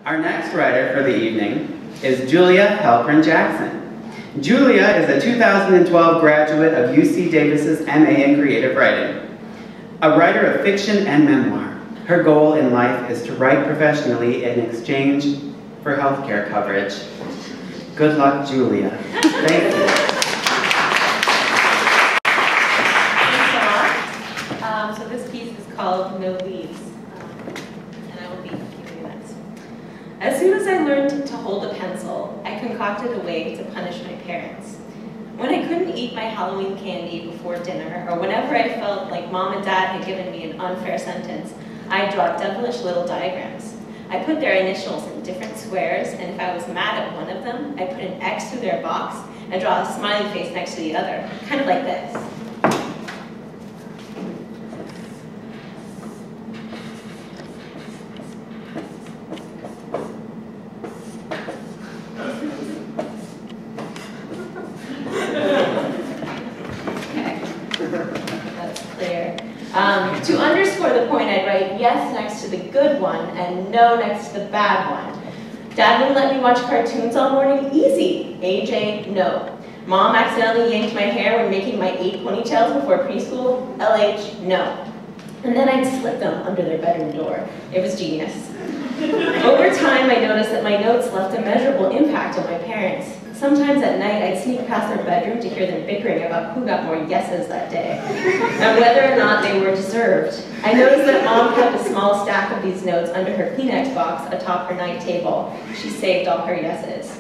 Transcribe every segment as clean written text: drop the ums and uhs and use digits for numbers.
Our next writer for the evening is Julia Halprin Jackson. Julia is a 2012 graduate of UC Davis's MA in Creative Writing. A writer of fiction and memoir, her goal in life is to write professionally in exchange for healthcare coverage. Good luck, Julia. Thank you. Thanks a lot. So this piece is called No Leaves, and I will be giving this. As soon as I learned to hold a pencil, I concocted a way to punish my parents. When I couldn't eat my Halloween candy before dinner, or whenever I felt like Mom and Dad had given me an unfair sentence, I draw devilish little diagrams. I put their initials in different squares, and if I was mad at one of them, I put an X through their box and draw a smiley face next to the other, kind of like this. To underscore the point, I'd write yes next to the good one and no next to the bad one. Dad wouldn't let me watch cartoons all morning? Easy. AJ, no. Mom accidentally yanked my hair when making my 8 ponytails before preschool? LH, no. And then I'd slip them under their bedroom door. It was genius. Over time, I noticed that my notes left a measurable impact on my parents. Sometimes at night, I'd sneak past their bedroom to hear them bickering about who got more yeses that day, and whether or not they were deserved. I noticed that Mom kept a small stack of these notes under her Kleenex box atop her night table. She saved all her yeses.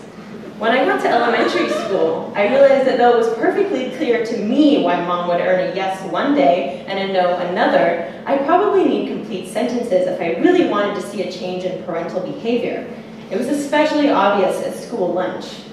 When I got to elementary school, I realized that though it was perfectly clear to me why Mom would earn a yes one day and a no another, I'd probably need complete sentences if I really wanted to see a change in parental behavior. It was especially obvious at school lunch.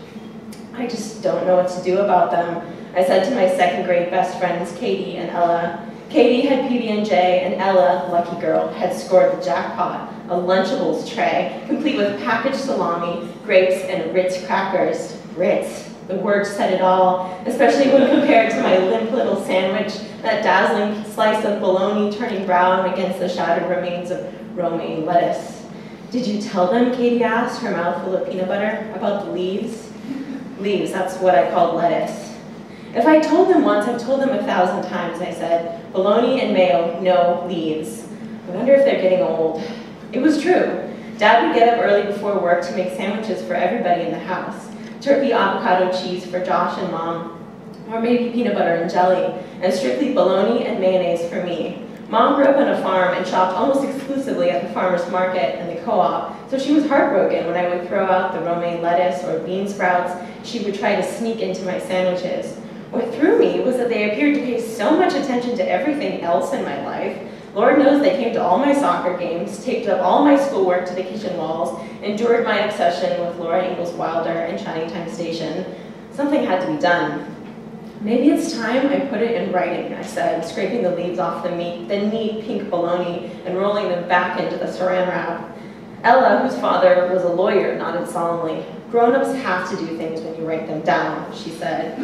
I just don't know what to do about them, I said to my second grade best friends, Katie and Ella. Katie had PB&J, and Ella, lucky girl, had scored the jackpot, a Lunchables tray, complete with packaged salami, grapes, and Ritz crackers. Ritz, the word said it all, especially when compared to my limp little sandwich, that dazzling slice of bologna turning brown against the shattered remains of romaine lettuce. Did you tell them, Katie asked, her mouth full of peanut butter, about the leaves? Leaves, that's what I called lettuce. If I told them once, I've told them 1,000 times, I said. Bologna and mayo, no leaves. I wonder if they're getting old. It was true. Dad would get up early before work to make sandwiches for everybody in the house. Turkey avocado cheese for Josh and Mom, or maybe peanut butter and jelly, and strictly bologna and mayonnaise for me. Mom grew up on a farm and shopped almost exclusively at the farmer's market and the co-op, so she was heartbroken when I would throw out the romaine lettuce or bean sprouts she would try to sneak into my sandwiches. What threw me was that they appeared to pay so much attention to everything else in my life. Lord knows they came to all my soccer games, taped up all my schoolwork to the kitchen walls, endured my obsession with Laura Ingalls Wilder and Shining Time Station. Something had to be done. Maybe it's time I put it in writing, I said, scraping the leaves off the neat pink bologna and rolling them back into the saran wrap. Ella, whose father was a lawyer, nodded solemnly. Grown-ups have to do things when you write them down, she said.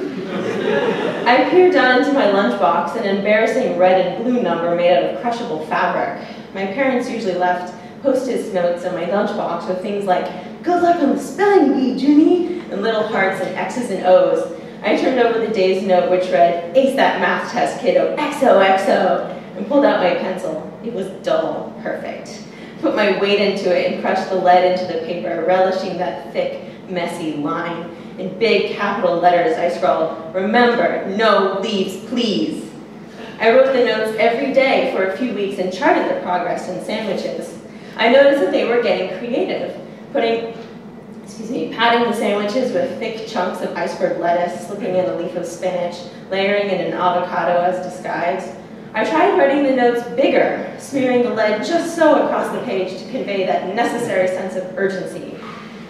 I peered down into my lunchbox, an embarrassing red and blue number made out of crushable fabric. My parents usually left Post-it notes in my lunchbox with things like, "Good luck on the spelling bee, Junie," and little hearts and X's and O's. I turned over the day's note, which read, "Ace that math test, kiddo, XOXO," and pulled out my pencil. It was dull, perfect. Put my weight into it and crushed the lead into the paper, relishing that thick, messy line. In big capital letters, I scrawled, "Remember, no leaves, please." I wrote the notes every day for a few weeks and charted the progress in sandwiches. I noticed that they were getting creative, patting the sandwiches with thick chunks of iceberg lettuce, slipping in a leaf of spinach, layering in an avocado as disguise. I tried writing the notes bigger, smearing the lead just so across the page to convey that necessary sense of urgency.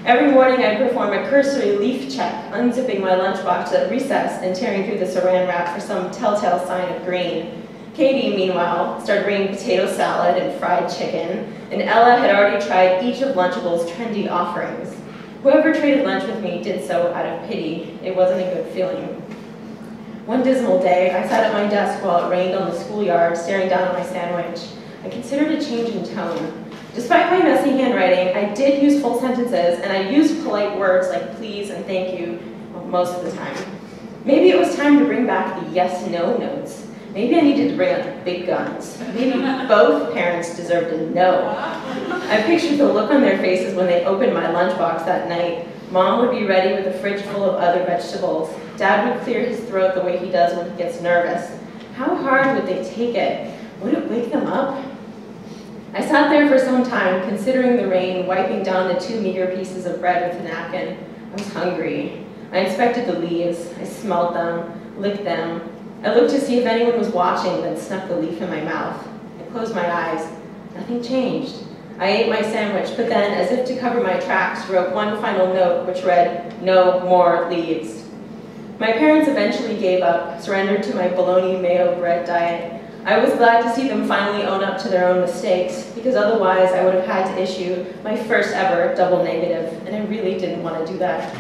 Every morning I'd perform a cursory leaf check, unzipping my lunchbox at recess and tearing through the saran wrap for some telltale sign of green. Katie, meanwhile, started bringing potato salad and fried chicken, and Ella had already tried each of Lunchables' trendy offerings. Whoever traded lunch with me did so out of pity. It wasn't a good feeling. One dismal day, I sat at my desk while it rained on the schoolyard, staring down at my sandwich. I considered a change in tone. Despite my messy handwriting, I did use full sentences, and I used polite words like please and thank you most of the time. Maybe it was time to bring back the yes-no notes. Maybe I needed to bring out the big guns. Maybe both parents deserved a no. I pictured the look on their faces when they opened my lunchbox that night. Mom would be ready with a fridge full of other vegetables. Dad would clear his throat the way he does when he gets nervous. How hard would they take it? Would it wake them up? I sat there for some time, considering the rain, wiping down the 2 meager pieces of bread with a napkin. I was hungry. I inspected the leaves. I smelled them, licked them. I looked to see if anyone was watching, then snuck the leaf in my mouth. I closed my eyes. Nothing changed. I ate my sandwich, but then, as if to cover my tracks, wrote one final note, which read, "No more leaves." My parents eventually gave up, surrendered to my bologna mayo bread diet. I was glad to see them finally own up to their own mistakes, because otherwise I would have had to issue my first ever double negative, and I really didn't want to do that.